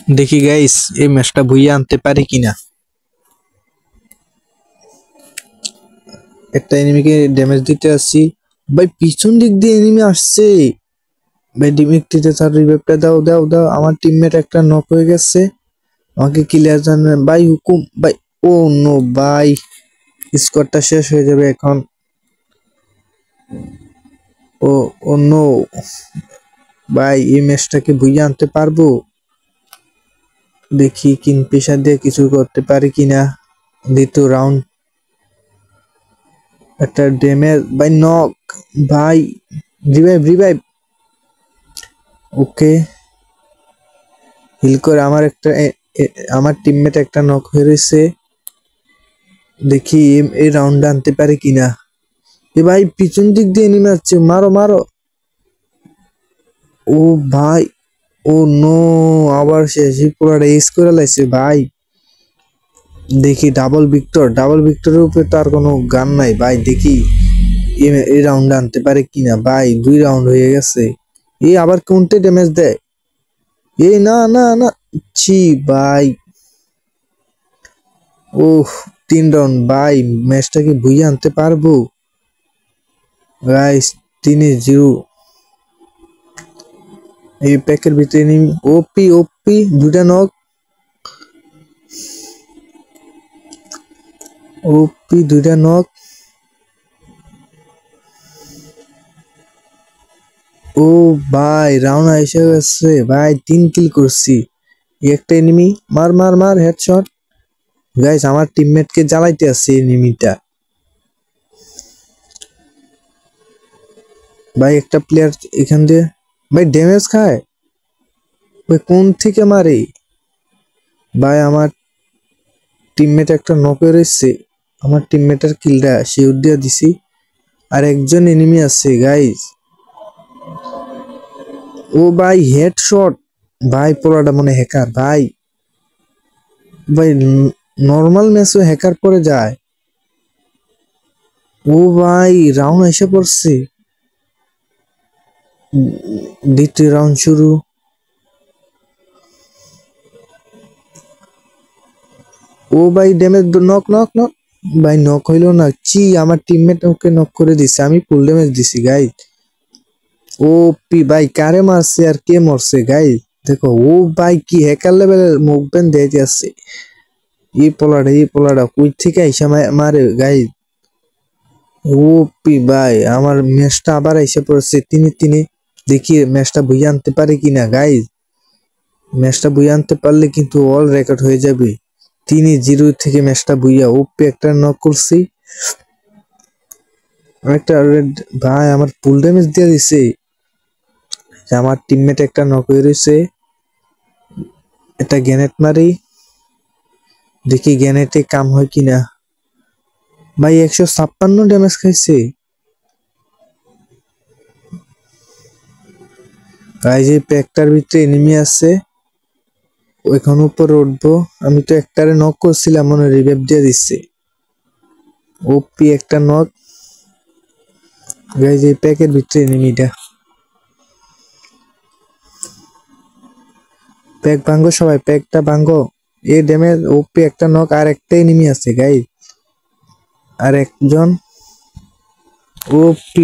দেখি গাইস এই ম্যাচটা বুইয়া আনতে পারি কিনা। একটা এনিমিকে ড্যামেজ দিতে আসছি ভাই, পিছন দিক দিয়ে এনিমি আসছে ভাই। ডিমিকটিতে তার রিভাইভটা দাও দাও দাও। আমার টিমমেট একটা নক হয়ে গেছে, আমাকে ক্লিয়ার জানান ভাই, হুকুম ভাই। ও নো ভাই, স্কোরটা শেষ হয়ে যাবে এখন। ও ও নো ভাই, এই ম্যাচটাকে বুইয়া আনতে পারবো? দেখি কিং পেশার দিয়ে কিছু করতে পারি কিনা। দ্বিতীয় রাউন্ড, একটা ড্যামেজ ভাই, নক ভাই, রিভাইভ রিভাইভ। ওকে হিল করে আমার একটা আমার টিমমেট একটা নক হয়ে রয়েছে। দেখি এই রাউন্ড আনতে পারে কিনা। এ ভাই পিছন দিক দিয়ে নেমে যাচ্ছে, মারো মারো। ও ভাই, ও নো, আবার শেষ পুরোটা এস করে লাইছে ভাই। দেখি ডাবল ভিক্টরের উপরে তো আর কোনো গান নাই ভাই। দেখি এই রাউন্ড আনতে পারে কিনা ভাই। 2 রাউন্ড হয়ে গেছে, এই আবার কোনতে ড্যামেজ দেয়। এই না না না, ছি ভাই। ওহ 3 রাউন্ড ভাই, ম্যাচটা কি বুইয়ে আনতে পারবো গাইস? 3-0। এই প্যাকের ভিতরে ওপি ওপি 2টা নক, ওপি 2টা নক। ও ভাই রাউন্ড এসে গেছে ভাই, 3 কিল করছি। একটা এনিমি, মার মার মার, হেডশট। গাইস আমার টিমমেট কে জ্বালাইতে আছে এনিমিটা ভাই। একটা প্লেয়ার এখান দিয়ে ভাই ড্যামেজ খায় ভাই, কোন থেকে মারে ভাই। আমার টিমমেট একটা নক হয়ে রয়েছে, আমার টিমমেটের কিলটা শিওর দিয়ে দিছি। আর একজন এনিমি আছে গাইস। ও ভাই হেডশট ভাই, পোলাটা মনে হ্যাকার ভাই। ভাই নর্মাল ম্যাচও হ্যাকার পরে যায়। ও ভাই রাউন্ড এসে পড়ছে, দ্বিতীয় রাউন্ড শুরু। ও ভাই ড্যামেজ, নক নক নক ভাই, নক হইলো না। চি আমার টিমমেট ওকে নক করে দিছে, আমি ফুল ড্যামেজ দিছি গাইস। ও পি ভাই, কারে মারছে আর কে মরছে গাইস দেখো। ও ভাই কি হ্যাকার লেভেলের মুভমেন্ট দিতে আসছে। এই পোলাটা কই থেকে আইসা মারে গাইস। ও পি ভাই, আমার ম্যাচটা আবার আইসা পড়ছে 3-3। দেখি ম্যাচটা বইয়ে আনতে পারে কিনা গাইস। ম্যাচটা বইয়ে আনতে পারলে কিন্তু অল রেকর্ড হয়ে যাবে। 3-0 থেকে ম্যাচটা বইয়া ওপি একটা নক করছি। একটা রেড ভাই আমার ফুল ড্যামেজ দিয়ে দিছে। আমার টিমমেট একটা নক হয়ে রয়েছে, এটা গ্যানেট মারি। দেখি গ্যানেটে কাম হয় কিনা ভাই। 156 ড্যামেজ খাইছে ভাই। যে প্যাকটার ভিতরে এনিমি আছে, ওইখানে উপরে উঠবো। আমি তো একটারে নক করছিলাম, মনে রিভাইভ দিয়ে দিচ্ছে। ওপি একটা নক গাইজ, এই প্যাকের ভিতরে এনিমিটা। প্যাক ভাঙ্গো সবাই, প্যাকটা ভাঙ্গো। এ ড্যামেজ, ওপি একটা নক। আর একটা এনিমি আছে গাইজ, আর একজন। ওপি